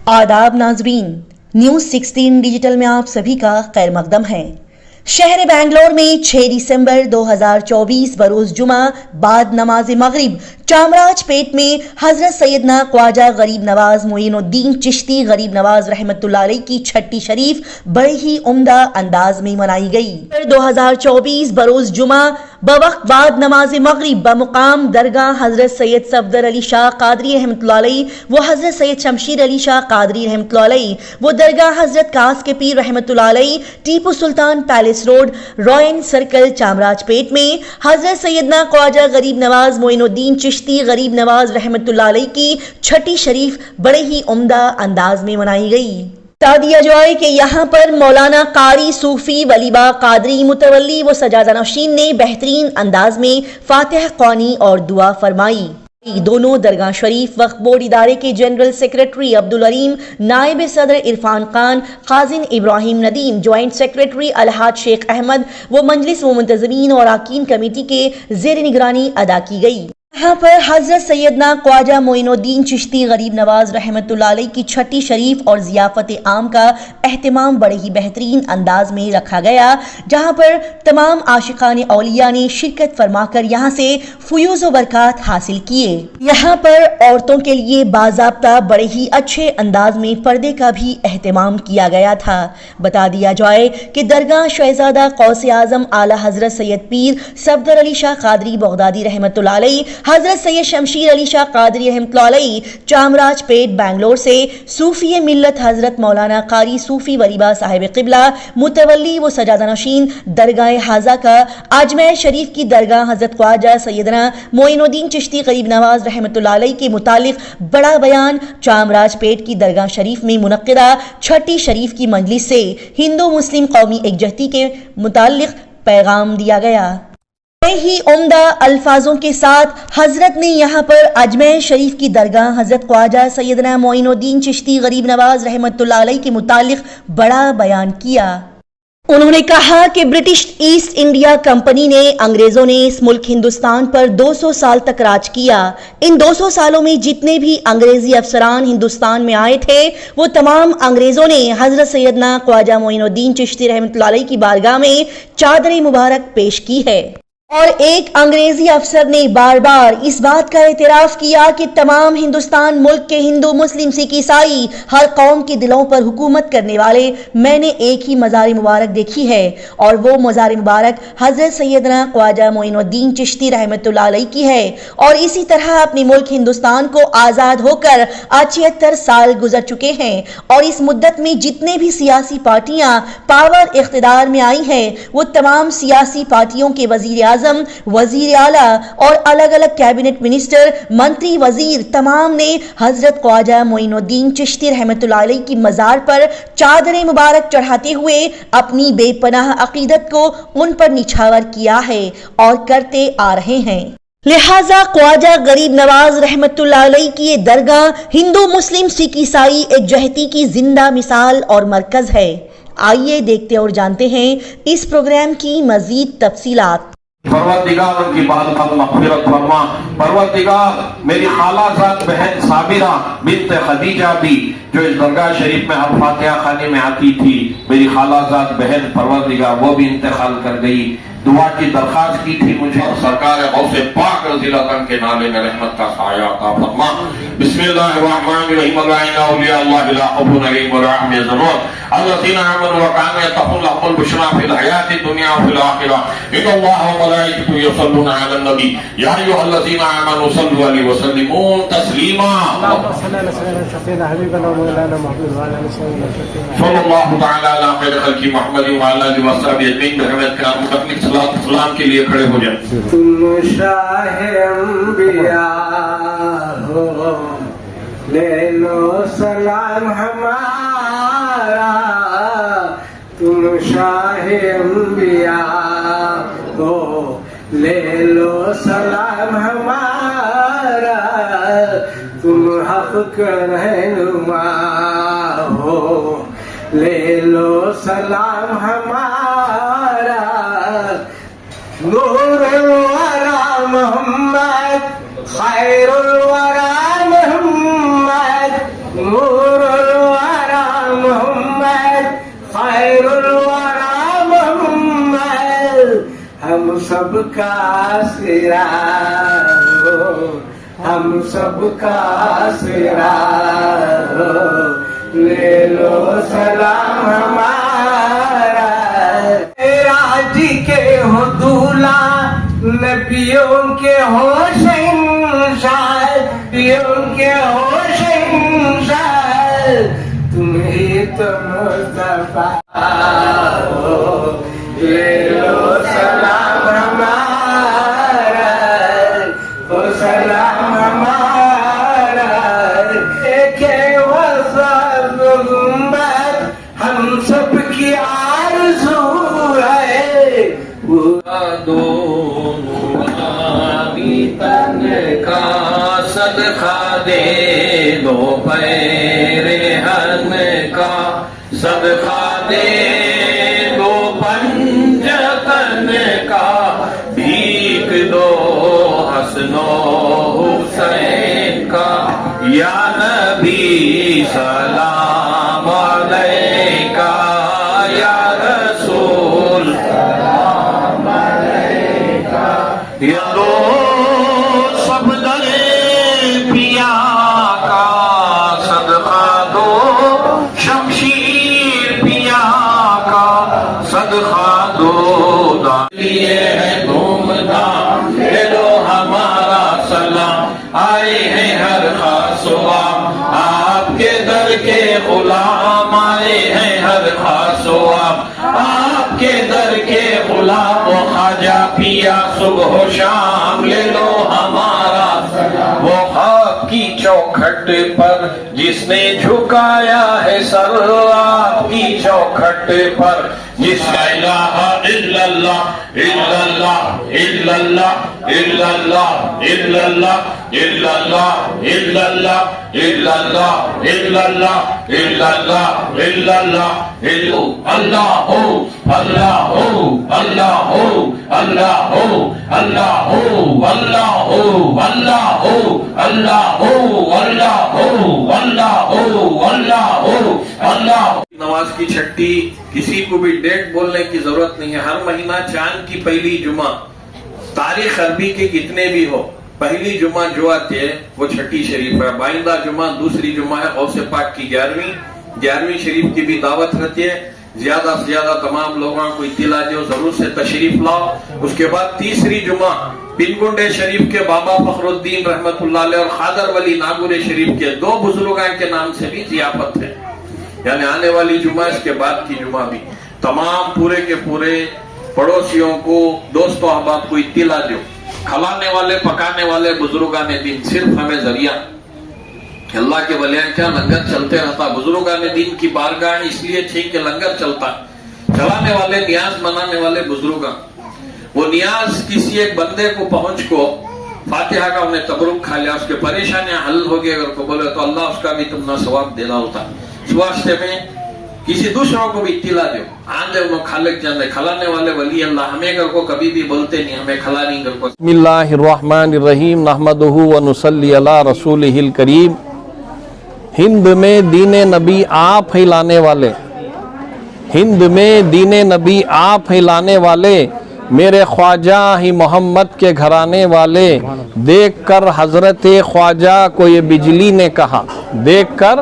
आदाब नाजरीन, news 16 digital में आप सभी का खैर मकदम है। शहर बेंगलोर में 6 दिसंबर 2024 बरोज जुमा बाद नमाज मगरिब चामराजपेट में हजरत सैयदना ख्वाजा गरीब नवाज मोइनुद्दीन चिश्ती गरीब नवाज रहमतुल्लाह अलैह की छठी शरीफ बड़े ही उम्दा अंदाज में मनाई गई। 2024 बरोज जुमा बवक्त बाद नमाज मगरिब बमुकाम दरगाह हजरत सैयद सफदर अली शाह कादरी रहमतुल्लाह अलैह व हजरत सैयद शमशीर अली शाह कादरी रहमतुल्लाह अलैह व दरगाह हजरत कास के पीर रहमतुल्लाह अलैह Tipu Sultan palace road royal circle Chamrajpet में हजरत सैयदना ख्वाजा गरीब नवाज मोइनुद्दीन चिश्ती गरीब नवाज रहमतुल्लाह अलैह की छठी शरीफ बड़े ही उम्दा अंदाज में मनाई गई। बता दिया जाए कि यहाँ पर मौलाना कारी सूफी वलीबा कादरी मुतवल्ली व सजादा नशीन ने बेहतरीन अंदाज में फातिहा ख्वानी और दुआ फरमाई। दोनों दरगाह शरीफ वक्फ बोर्ड इदारे के जनरल सेक्रेटरी अब्दुल अलीम, नायब सदर इरफान खान, काजिन इब्राहिम नदीम, ज्वाइंट सेक्रेटरी अलहाज शेख अहमद व मंजलिस व मुंतजमीन और अरकान कमेटी के जेर निगरानी अदा की गई। यहाँ पर हजरत सैयदना ख्वाजा मोइनुद्दीन चिश्ती गरीब नवाज रहमतुल्लाह अलैह की छठी शरीफ और जियाफत आम का एहतमाम बड़े ही बेहतरीन अंदाज में रखा गया, जहाँ पर तमाम आशिकान औलिया ने शिरकत फरमाकर यहाँ से फयूज़ व बरकत हासिल किए। यहाँ पर औरतों के लिए बाज़ाब्ता बड़े ही अच्छे अंदाज में पर्दे का भी एहतमाम किया गया था। बता दिया जाए कि दरगाह शहजादा गौसे आज़म आला हजरत सैयद पीर सफदर अली शाह कादरी बगदादी रहमतुल्लाह अलैह हजरत सैयद शमशीर अली शाह कादरी रहमतुल्लाह अलैह चामराजपेट बेंगलोर से सूफी मिल्लत हजरत मौलाना कारी सूफी वलीबा साहिब क़िबला मुतवल्ली व सजादा नशीन दरगाह हाजा का अजमेर शरीफ की दरगाह हजरत ख्वाजा सैयदना मोइनुद्दीन चिश्ती गरीब नवाज रहमतुल्लाह अलैह के मुतालिक बड़ा बयान चामराजपेट की दरगाह शरीफ में मुनक्किदा छठी शरीफ की मजलिस से हिंदू मुस्लिम कौमी एकजहती के मुतालिक पैगाम दिया गया। ही उम्दा अल्फाजों के साथ हजरत ने यहाँ पर अजमेर शरीफ की दरगाह हजरत ख्वाजा सैयदना मोइनुद्दीन चिश्ती गरीब नवाज रहमतुल्लाह अलैह के मुतालिक बड़ा बयान किया। उन्होंने कहा कि ब्रिटिश ईस्ट इंडिया कंपनी ने अंग्रेजों ने इस मुल्क हिंदुस्तान पर 200 साल तक राज किया। इन 200 सालों में जितने भी अंग्रेजी अफसरान हिंदुस्तान में आए थे वो तमाम अंग्रेजों ने हजरत सैयदना ख्वाजा मोइनुद्दीन चिश्ती रहमतुल्लाह अलैह की बारगाह में चादर मुबारक पेश की है। और एक अंग्रेजी अफसर ने बार बार इस बात का एतराफ़ किया कि तमाम हिंदुस्तान मुल्क के हिंदू मुस्लिम सिख ईसाई हर कौम के दिलों पर हुकूमत करने वाले मैंने एक ही मज़ार मुबारक देखी है और वो मज़ार मुबारक हजरत सैयदना ख्वाजा मोइनुद्दीन चिश्ती रहमतुल्लाह अलैह की है। और इसी तरह अपने मुल्क हिंदुस्तान को आज़ाद होकर 76 साल गुजर चुके हैं और इस मुद्दत में जितने भी सियासी पार्टियां पावर इख्तिदार में आई हैं वो तमाम सियासी पार्टियों के वज़ीर वजीर आला और अलग अलग कैबिनेट मिनिस्टर मंत्री वजीर तमाम ने हजरत ख्वाजा मोइनुद्दीन चिश्ती रहमतुल्लाह अलैह की मजार पर चादर मुबारक चढ़ाते हुए अपनी बेपनाह अकीदत को उन पर निछावर किया है और करते आ रहे हैं। लिहाजा ख्वाजा गरीब नवाज रहमतुल्लाह अलैह की ये दरगाह हिंदू मुस्लिम सिख ईसाई एकजहती की जिंदा मिसाल और मरकज है। आइए देखते और जानते हैं इस प्रोग्राम की मजीद तफसीलात। परवरदिगार उनकी बात मग़फ़िरत फरमा। परवरदिगार मेरी खालाजाद बहन साबिरा बिन्त खदीजा भी जो इस दरगाह शरीफ में हर फातिहा खाने में आती थी, मेरी खालाजाद बहन परवरदिगार वो भी इंतकाल कर गई। दुआ की दरखास्त की थी मुझे और सरकार गौसे पाक रज़ियल्लाहु अन्हु के नाले में रहमत का साया अता फरमा। बिस्मिल्लाहिर्रहमानिर्रहीम अल्लाह औलिया अल्लाह ला खौफुन अलैहिम व ला हुम यहज़नून अल्लज़ीना आमनू व कानू यत्तक़ून लहुमुल बुश्रा फिल हयाति दुनिया व फिल आखिरह इन्नल्लाह व मलाइकतहु युसल्लूना अलन नबी या अय्युहल्लज़ीना आमनू सल्लु अलैहि व सल्लिमू तस्लीमा सल्लल्लाहु तआला अला खैर खल्क़ि मुहम्मद व अला आलिहि व सहाबिहि अजमईन रहमत का मुतक़ब्बिल सलाम के लिए खड़े हो जाए। तुम शाहे अंबिया हो ले लो सलाम हमारा, तुम शाहे अंबिया हो ले लो सलाम हमारा, तुम हक़ का रहनुमा हो ले लो सलाम हमारा। नूरुल वरा मोहम्मद खैरुल वरा मोहम्मद, नूरुल सबका सिरा हो, हम सबका सिरा हो, ले लो सलाम हमारा। राजी के हो दूल्हा, नबियों के हो शहंशाह, नबियों के हो शहंशाह, तुम ही तो मुस्तफा हो, ले लो सलाम हमारा, ओ सलाम हमारा। एक वफ़ाद गुंबद हम सब की आरज़ू है, वो दो तन का सदका दे दो, पैरे हन का सदका दे दो, पंजतन का भीख दो, हसनो हुसैन का। या नबी सलाम अलैका, या रसूल सलाम अलैका। या दो सब दरे पिया का सदका दो, शमशीर पिया का सदका दो। लिए है धूमधाम, ले लो हमारा सलाम। आए हैं हर खासवा आपके दर के गुलाम, आए हैं हर खासवा आपके दर के गुलाम। वो खाजा पिया सुबह शाम, ले लो हमारा सलाम। वो आपकी चौखट पर जिसने झुकाया है सर, आपकी चौखट पर जिसका इलाहा इल्लल्लाह इल्लल्लाह इल्लल्लाह इल्लल्लाह इल्लल्लाह इल्लल्लाह इल्लल्लाह इल्लल्लाह इल्लल्लाह इल्लल्लाह इल्लल्लाह इल्लु अल्लाह हो अल्लाह हो अल्लाह हो अल्लाह हो अल्लाह हो अल्लाह हो अल्लाह हो अल्लाह हो अल्लाह हो अल्लाह हो अल्लाह हो अल्लाह। नमाज की छठी किसी को भी डेट बोलने की जरूरत नहीं है। हर महीना चांद की पहली जुमा, तारीख अरबी के कितने भी हो, पहली जुमा जो आती है वो छठी शरीफ है। बाइंदा जुमा दूसरी जुमा है गौसे पाक की 11वीं शरीफ की भी दावत रहती है। ज्यादा से ज्यादा तमाम लोगों को इत्तिला दो, जरूर से तशरीफ लाओ। उसके बाद तीसरी जुमा पिनगुंडे शरीफ के बाबा फखरुद्दीन रहमतुल्लाह अलैह और खादर वली नागुरे शरीफ के 2 बुजुर्गों के नाम से भी जियाफत है, यानी आने वाली जुमा इसके बाद की जुमा भी। तमाम पूरे के पूरे पड़ोसियों को, दोस्तों अहबाब को इत्तिला दो। खिलाने वाले पकाने वाले बुजुर्गान दिन सिर्फ हमें जरिया, अल्लाह के वलियां क्या लंगर चलते रहता। बुजुर्गान दिन की बारगाह इसलिए थी कि लंगर चलता, चलाने वाले नियाज मनाने वाले बुजुर्ग, वो नियाज किसी एक बंदे को पहुंच को फातिहा का उन्हें तबरुक खा लिया, उसके परेशानियां हल हो गई अगर को बोले तो अल्लाह उसका भी तुमने सवाब देना होता। इस वास्ते में किसी दूसरों को भी इत्तिला दो, आंदे उन्होंने खालिक जाने खिलाने वाले वली अल्लाह हमें घर को कभी भी बोलते नहीं, हमें खिला नहीं घर को। बिस्मिल्लाहिर्रहमानिर्रहीम, नहमदुहु व नुसल्ली अला रसूलिहिल करीम। हिंद में दीने नबी आप फैलाने वाले, हिंद में दीने नबी आप फैलाने वाले, मेरे ख्वाजा ही मोहम्मद के घराने वाले। देखकर हजरत ख्वाजा को ये बिजली ने कहा, देखकर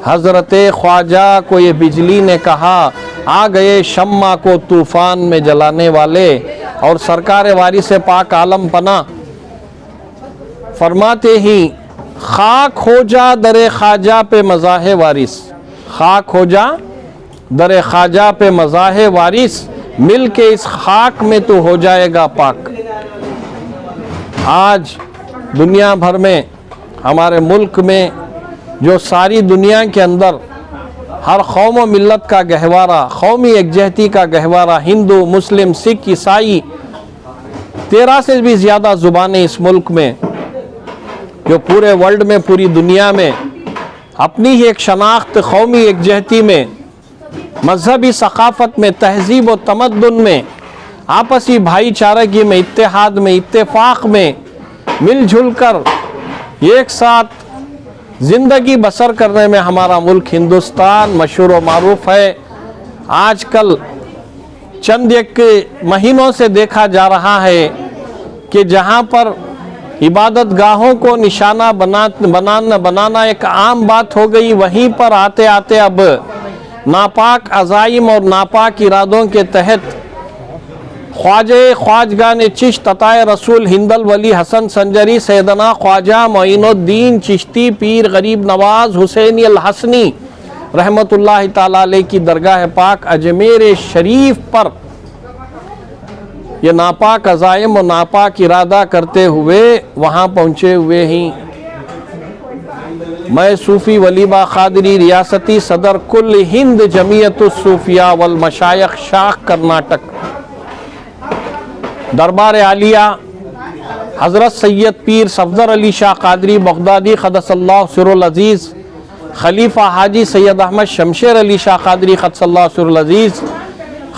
हजरत ख्वाजा को ये बिजली ने कहा, आ गए शम्मा को तूफान में जलाने वाले। और सरकार वारिस पाक आलम पना फरमाते ही, खाक हो जा दरे ख्वाजा पे मज़ाहे वारिस, खाक हो जा दरे ख्वाजा पे मज़ाहे वारिस, मिल के इस खाक में तो हो जाएगा पाक। आज दुनिया भर में, हमारे मुल्क में, जो सारी दुनिया के अंदर हर कौम व मिल्लत का गहवारा, कौमी एकजहती का गहवारा, हिंदू मुस्लिम सिख ईसाई, 13 से भी ज़्यादा ज़ुबानें इस मुल्क में, जो पूरे वर्ल्ड में, पूरी दुनिया में अपनी ही एक शनाख्त, कौमी एकजहती में, मजहबी सकाफ़त में, तहजीब व तमद्दुन में, आपसी भाईचारगी में, इत्तेहाद में, इत्तेफाक में मिलजुल कर एक साथ ज़िंदगी बसर करने में हमारा मुल्क हिंदुस्तान मशहूर व मारूफ है। आजकल चंद एक महीनों से देखा जा रहा है कि जहां पर इबादत गाहों को निशाना बनाना एक आम बात हो गई, वहीं पर आते आते अब नापाक अज़ाइम और नापाक इरादों के तहत ख्वाजगान चिश्त अताए रसूल हिंदल वली हसन संजरी सैयदना ख्वाजा मोइनुद्दीन चिश्ती पीर गरीब नवाज हुसैनी अल हसनी रहमतुल्लाह ताला अलैह की दरगाह पाक अजमेर शरीफ पर ये नापाक अज़ाइम और नापाक इरादा करते हुए वहाँ पहुँचे हुए ही मैं सूफ़ी वलीबा क़ादरी रियासती सदर कुल हिंद जमीयतुस सूफिया वल मशाइख शाख कर्नाटक दरबार आलिया हज़रत सैयद पीर सफदर अली शाह क़ादरी बगदादी क़द्दसल्लाहु सिर्रुल अज़ीज़ खलीफा हाजी सैयद अहमद शमशेर अली शाह क़ादरी क़द्दसल्लाहु सिर्रुल अज़ीज़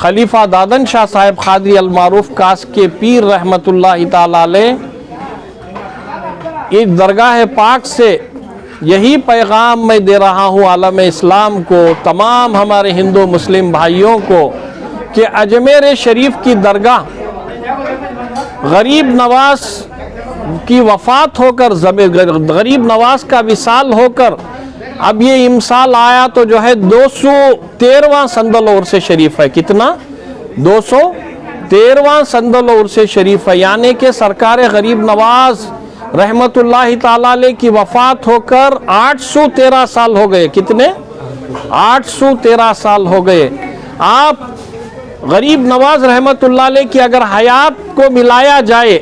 खलीफा दादन शाह साहिब क़ादरी अल मारूफ कास के पीर रहमतुल्लाह ताला अलैह इस दरगाह पाक से यही पैगाम मैं दे रहा हूँ आलम इस्लाम को, तमाम हमारे हिंदू मुस्लिम भाइयों को, कि अजमेर शरीफ की दरगाह गरीब नवाज की वफ़ात होकर, गरीब नवाज का विसाल होकर अब ये इमसाल आया तो जो है 213वां संदल उर्स शरीफ है। कितना? 213वां संदल उर्स शरीफ है, यानी कि सरकार गरीब नवाज रहमतुल्लाह ताला अलैह की वफ़ात होकर 813 साल हो गए। कितने? 813 साल हो गए। आप गरीब नवाज रहमतुल्लाह अलैह की अगर हयात को मिलाया जाए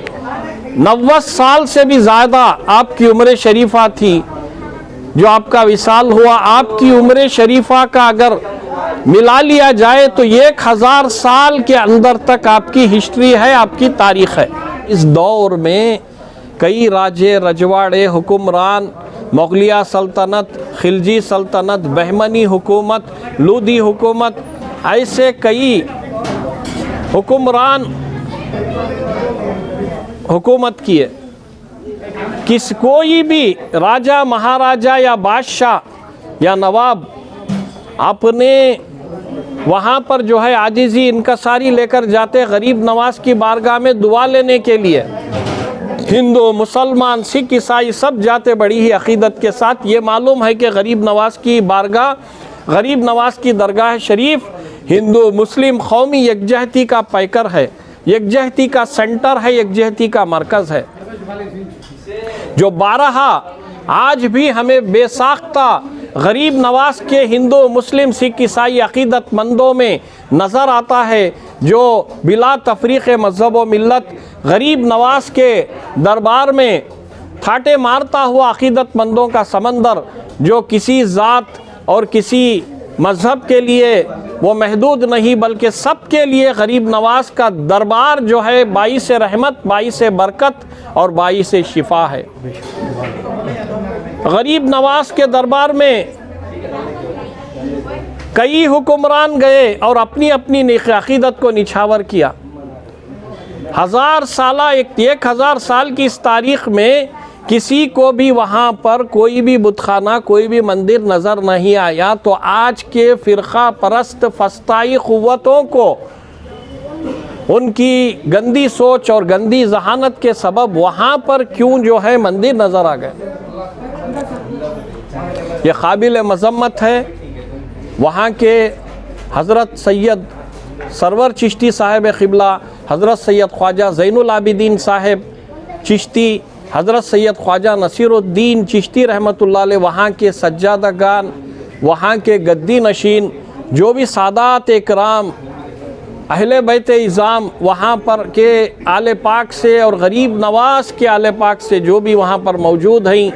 90 साल से भी ज़्यादा आपकी उम्र शरीफा थी जो आपका विसाल हुआ। आपकी उम्र शरीफा का अगर मिला लिया जाए तो 1000 साल के अंदर तक आपकी हिस्ट्री है, आपकी तारीख़ है। इस दौर में कई राजे रजवाड़े हुक्मरान, मुग़लिया सल्तनत, खिलजी सल्तनत, बहमनी हुकूमत, लूदी हुकूमत, ऐसे कई हुक्मरान हुकूमत किए। कोई भी राजा महाराजा या बादशाह या नवाब अपने वहाँ पर जो है आजिज़ी इनकसारी लेकर जाते गरीब नवाज की बारगाह में दुआ लेने के लिए। हिंदू, मुसलमान, सिख, ईसाई सब जाते बड़ी ही अक़ीदत के साथ। ये मालूम है कि गरीब नवाज की बारगाह, गरीब नवाज की दरगाह शरीफ हिंदू मुस्लिम कौमी यकजहती का पैकर है, यकजहती का सेंटर है, यकजहती का मरकज़ है, जो बारहा आज भी हमें बेसाख्ता गरीब नवाज के हिंदू मुस्लिम सिख ईसाई अक़ीदतमंदों में नज़र आता है, जो बिला तफरीक़ मज़हब व मिल्लत गरीब नवाज के दरबार में ठाटे मारता हुआ अक़ीदतमंदों का समंदर, जो किसी ज़ात और किसी मज़हब के लिए वो महदूद नहीं बल्कि सब के लिए गरीब नवाज का दरबार जो है बाइस रहमत, बाइस बरकत और बाइस शिफा है। गरीब नवाज के दरबार में कई हुक्मरान गए और अपनी अपनी अक़ीदत को निछावर किया। 1000 साल की इस तारीख़ में किसी को भी वहाँ पर कोई भी बुतखाना, कोई भी मंदिर नज़र नहीं आया। तो आज के फ़िरक़ा परस्त फस्ताई क़ुव्वतों को उनकी गंदी सोच और गंदी ज़हानत के सबब वहाँ पर क्यों जो है मंदिर नज़र आ गए, ये काबिल मज़म्मत है। वहाँ के हज़रत सैयद सरवर चिश्ती साहिब क़िबला, हज़रत सैयद ख्वाजा ज़ैनुल आबिदीन साहिब चिश्ती, हज़रत सैयद ख्वाजा नसीरुद्दीन चिश्ती रहमतुल्लाह अलैह, वहाँ के सज्जादगान, वहाँ के गद्दी नशीन, जो भी सादात इकराम अहले बैत इज़ाम वहाँ पर के आले पाक से और गरीब नवाज के आले पाक से जो भी वहाँ पर मौजूद हैं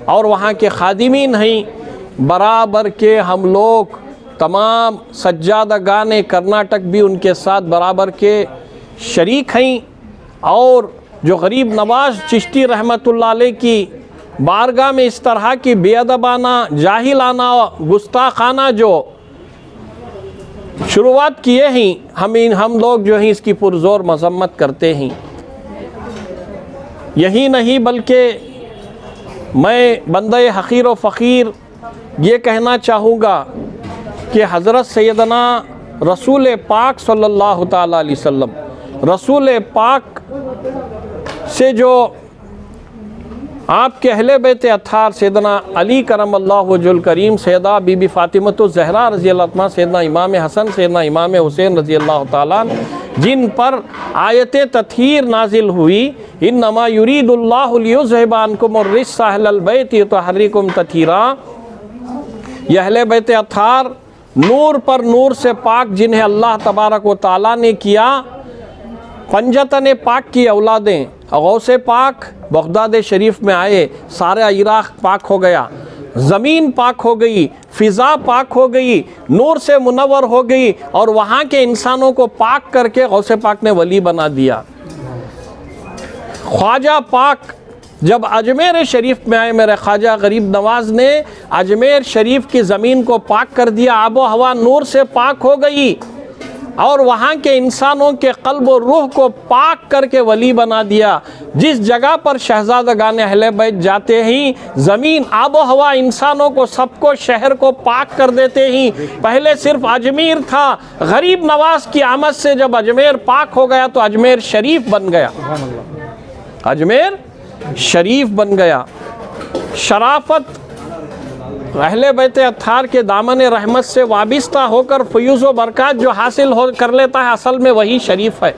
और वहाँ के खादिमीन हैं, बराबर के हम लोग तमाम सज्जादगान कर्नाटक भी उनके साथ बराबर के शरीक हैं। और जो गरीब नवाज चिश्ती रहमतुल्लाह अलैह की बारगाह में इस तरह की बेअदबाना, जाहिलाना, गुस्ताखाना जो शुरुआत किए हैं, हम लोग जो हैं इसकी पुरज़ोर मज़म्मत करते हैं। यही नहीं बल्कि मैं बंदे हक़ीर व फ़क़ीर ये कहना चाहूँगा कि हज़रत सैयदना रसूल पाक सल्लल्लाहु ताला अलैहि वसल्लम, रसूल पाक से जो आपके अहले बैत अत्हार सैयदना अली करमल्लाहु वजहुल करीम, सैयदा बीबी फातिमतुज़ ज़हरा रज़ी अल्लाह तआला, सैयदना इमाम हसन, सैयदना इमाम हुसैन रज़ी अल्लाह तआला, जिन पर आयत तत्हीर नाजिल हुई, इन्नमा युरीदुल्लाहु लियुज़हिबा अन्कुम अर्रिज्स अहलल बैति वयुतहहिरकुम तत्हीरा। यह अहले बैत अत्हार नूर पर नूर से पाक, जिन्हें अल्लाह तबारक व तआला ने किया पंजतन पाक की औलादें। गौसे पाक बगदाद शरीफ में आए, सारा इराक़ पाक हो गया, ज़मीन पाक हो गई, फ़िज़ा पाक हो गई, नूर से मुनव्वर हो गई, और वहाँ के इंसानों को पाक करके गौसे पाक ने वली बना दिया। ख्वाजा पाक जब अजमेर शरीफ में आए, मेरे ख्वाजा गरीब नवाज ने अजमेर शरीफ की ज़मीन को पाक कर दिया, आबो हवा नूर से पाक हो गई, और वहाँ के इंसानों के क़ल्ब और रूह को पाक करके वली बना दिया। जिस जगह पर शहज़ादगान अहले बैत जाते ही ज़मीन, आबो हवा, इंसानों को, सबको, शहर को पाक कर देते ही। पहले सिर्फ अजमेर था, गरीब नवाज की आमद से जब अजमेर पाक हो गया तो अजमेर शरीफ बन गया, अजमेर शरीफ बन गया। शराफत अहले बैत अत्हार के दामन रहमत से वाबिस्ता होकर फ़यूज़ व बरक़ात जो हासिल कर लेता है, असल में वही शरीफ है।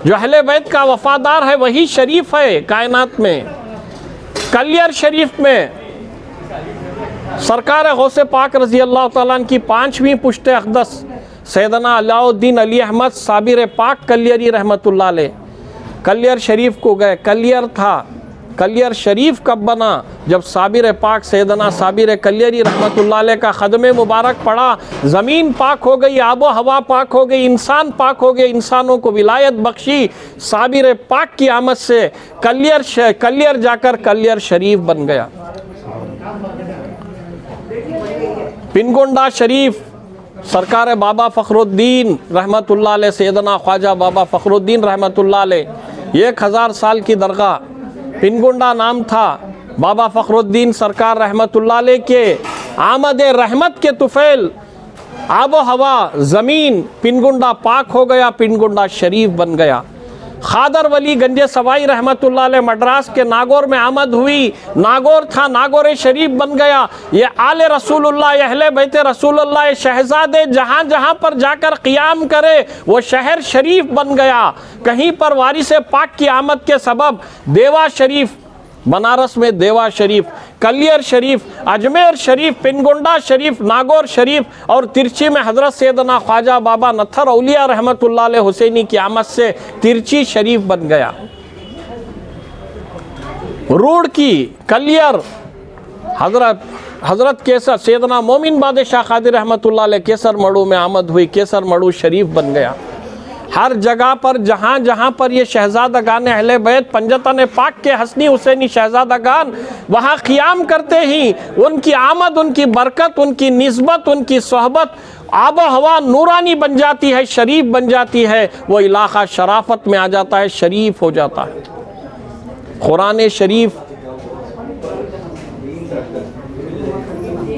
जो अहले बैत का वफ़ादार है वही शरीफ है कायनात में। कलियर शरीफ में सरकार गौसे पाक रज़ी अल्लाह तआला की 5वीं पुश्ते अक़दस सैयदना अलाउद्दीन अली अहमद साबिर पाक कलियरी रहमतुल्लाह अलैह कलियर शरीफ को गए। कलियर था, कलियर शरीफ कब बना? जब साबिर पाक सैयदना साबिर कलियरी रहमतुल्लाह अलैह का ख़दमे मुबारक पड़ा, ज़मीन पाक हो गई, आबो हवा पाक हो गई, इंसान पाक हो गए, इंसानों को विलायत बख्शी साबिर पाक की आमद से कलियर जाकर कलियर शरीफ बन गया। पिनगोंडा शरीफ सरकार बाबा फ़खरुद्दीन रहमतुल्लाह अलैह, सैयदना ख्वाजा बाबा फ़खरुद्दीन रहमतुल्लाह अलैह, 1000 साल की दरगाह, पिनगोंडा नाम था। बाबा फ़खरुद्दीन सरकार रहमतुल्लाह अलैह के आमद रहमत के तुफ़ैल आबो हवा, ज़मीन, पिनगोंडा पाक हो गया, पिनगोंडा शरीफ बन गया। खादर वली गंजे सवाई रहमतुल्लाह अलैह मद्रास के नागौर में आमद हुई, नागौर था, नागौर शरीफ बन गया। ये आले रसूलुल्लाह, अहले बैत रसूलुल्लाह, शहजादे जहाँ जहाँ पर जाकर क़ियाम करे वो शहर शरीफ बन गया। कहीं पर वारिस पाक की आमद के सबब देवा शरीफ, बनारस में देवा शरीफ, कलियर शरीफ, अजमेर शरीफ, पिनगोंडा शरीफ, नागौर शरीफ और तिरछी में हज़रत सैयदना ख्वाजा बाबा नत्थर औलिया रहमतुल्लाह अलैह हुसैनी की आमद से तिरछी शरीफ बन गया। रूड़ की कलियर हज़रत केसर सैयदना मोमिन बादशाह क़ादिर रहमतुल्लाह अलैह केसर मड़ू में आमद हुई, केसर मड़ू शरीफ बन गया। हर जगह पर जहाँ जहाँ पर ये शहज़ादगान अहले बैत पंजतन पाक के हसनी हुसैनी शहज़ादगान वहाँ क़ियाम करते ही उनकी आमद, उनकी बरकत, उनकी निस्बत, उनकी सोहबत आबो हवा नूरानी बन जाती है, शरीफ बन जाती है। वो इलाक़ा शराफत में आ जाता है, शरीफ हो जाता है। कुरान शरीफ,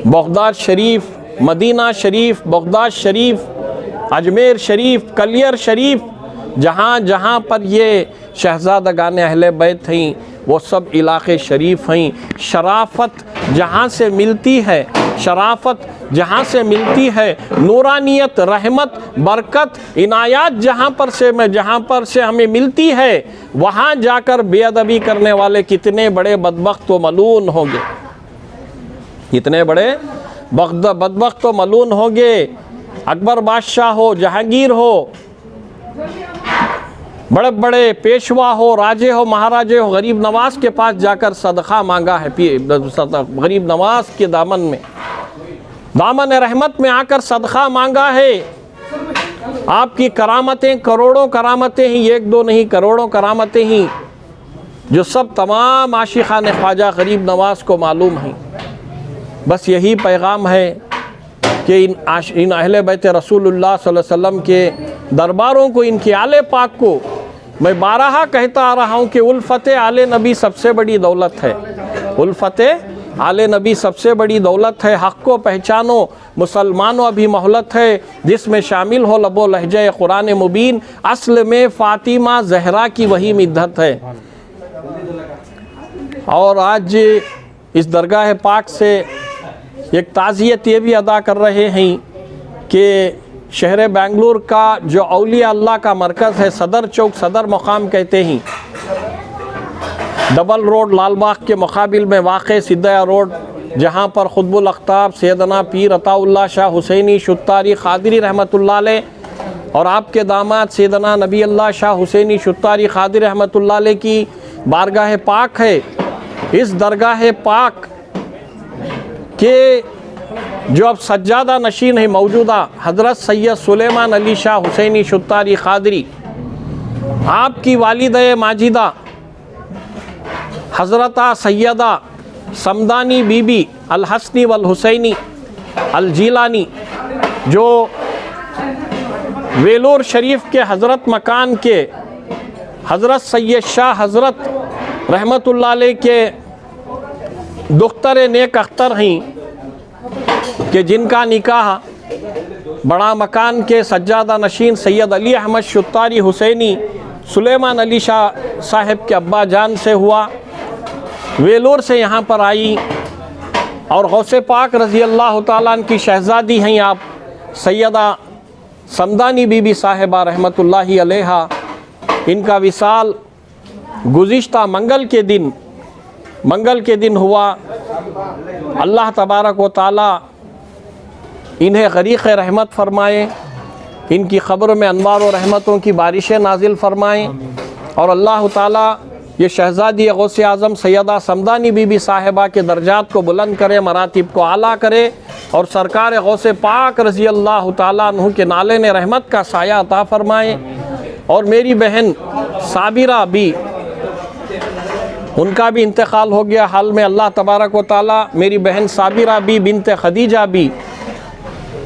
बगदाद शरीफ, मदीना शरीफ, बगदाद शरीफ, अजमेर शरीफ, कलियर शरीफ, जहाँ जहाँ पर ये शहज़ादगान अहले बैत थीं वो सब इलाक़े शरीफ हैं। शराफत जहाँ से मिलती है, शराफत जहाँ से मिलती है, नूरानियत, रहमत, बरकत, इनायात जहाँ पर से हमें मिलती है, वहाँ जाकर बेअदबी करने वाले कितने बड़े बदबख्त व मलून होंगे, कितने बड़े बदबख्त व मलून होंगे। अकबर बादशाह हो, जहांगीर हो, बड़े बड़े पेशवा हो, राजे हो, महाराजे हो, गरीब नवाज के पास जाकर सदका मांगा है, गरीब नवाज के दामन में, दामन रहमत में आकर सदका मांगा है। आपकी करामतें करोड़ों करामतें ही, एक दो नहीं करोड़ों करामतें ही, जो सब तमाम आशिक़ान ख्वाजा गरीब नवाज को मालूम हैं। बस यही पैगाम है कि इन अहले बैत रसूलुल्लाह सल्लल्लाहु अलैहि वसल्लम के दरबारों को, इनके आले पाक को मैं बारहा कहता आ रहा हूँ कि उल्फत आले नबी सबसे बड़ी दौलत है। उल्फत आले नबी सबसे बड़ी दौलत है, हक़ को पहचानो, मुसलमानों अभी मोहलत है, जिसमें शामिल हो लबो लहजे कुरान मुबीन। असल में फ़ातिमा ज़हरा की वही मिद्दत है। और आज इस दरगाह पाक से एक ताज़ियत ये भी अदा कर रहे हैं कि शहर बेंगलुरु का जो औलिया अल्लाह का मरकज़ है, सदर चौक, सदर मकाम कहते हैं, डबल रोड लालबाग के मुकाबिल में वाक़ सिद्दया रोड, जहाँ पर खुतबुल अख्ताब सैयदना पीर अताउल्लाह शाह हुसैनी शुत्तारी क़ादरी रहमतुल्लाह अलैह और आपके दामाद सैयदना नबी अल्लाह शाह हुसैनी शुत्तारी क़ादरी रहमतुल्लाह अलैह की बारगाह पाक है। इस दरगाह पाक के जो अब सज्जादा नशीन है मौजूदा हज़रत सैयद सुलेमान अली शाह हुसैनी शुत्तारी क़ादरी, आपकी वालिदा माजिदा हज़रत सैयदा समदानी बीबी अल हसनी वल हुसैनी अल जीलानी, जो वेलोर शरीफ के हज़रत मकान के हज़रत सैयद शाह हज़रत रहमतुल्लाह अलैह के दुख्तर नेक अख्तर हैं, कि जिनका निकाह बड़ा मकान के सज्जादा नशीन सैयद अली अहमद शुत्तारी हुसैनी सुलेमान अली शाह साहब के अब्बा जान से हुआ। वेलोर से यहाँ पर आई और गौसे पाक रज़ी अल्लाह ताला की शहज़ादी हैं आप सैयदा समदानी बीबी साहिबा रहमतुल्लाहि अलैहा। इनका विसाल गुज़िश्ता मंगल के दिन हुआ। अल्लाह तबारक व ताला इन्हें गरीक़ रहमत फ़रमाए, इनकी ख़ब्र में अनवार व रहमतों की बारिशें नाजिल फ़रमाएँ और अल्लाह ताला ये शहज़ादी गौसे आज़म सैयदा समदानी बीबी साहिबा के दर्जात को बुलंद करे, मरातिब को आला करे और सरकार गौसे पाक रज़ी अल्लाह ताला अन्हु के नाले ने रहमत का साया अता फ़रमाए। और मेरी बहन साबिरा भी, उनका भी इंतकाल हो गया हाल में। अल्लाह तबारक व ताला मेरी बहन साबिरा भी बिनते खदीजा भी,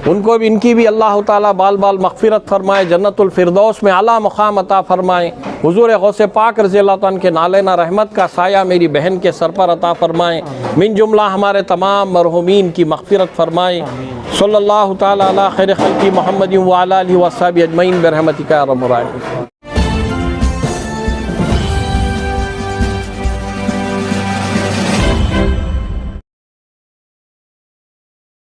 उनको भी, इनकी भी अल्लाह ताला बाल बाल मग़फ़िरत फ़रमाए, जन्नतुल फ़िरदौस में आला मक़ाम अता फ़रमाए। हुज़ूर गौसे पाक रज़ी अल्लाह तआला के नाले ना रहमत का साया मेरी बहन के सर पर अता फ़रमाए। मिन जुमला हमारे तमाम मरहूमीन की मग़फ़िरत फ़रमाए। सल्लल्लाहु ताला अला खैर ख़ल्क़ि मुहम्मदिन व अला आलिहि व अस्हाबिहि अजमईन बिरहमतिका या रब्बल आलमीन।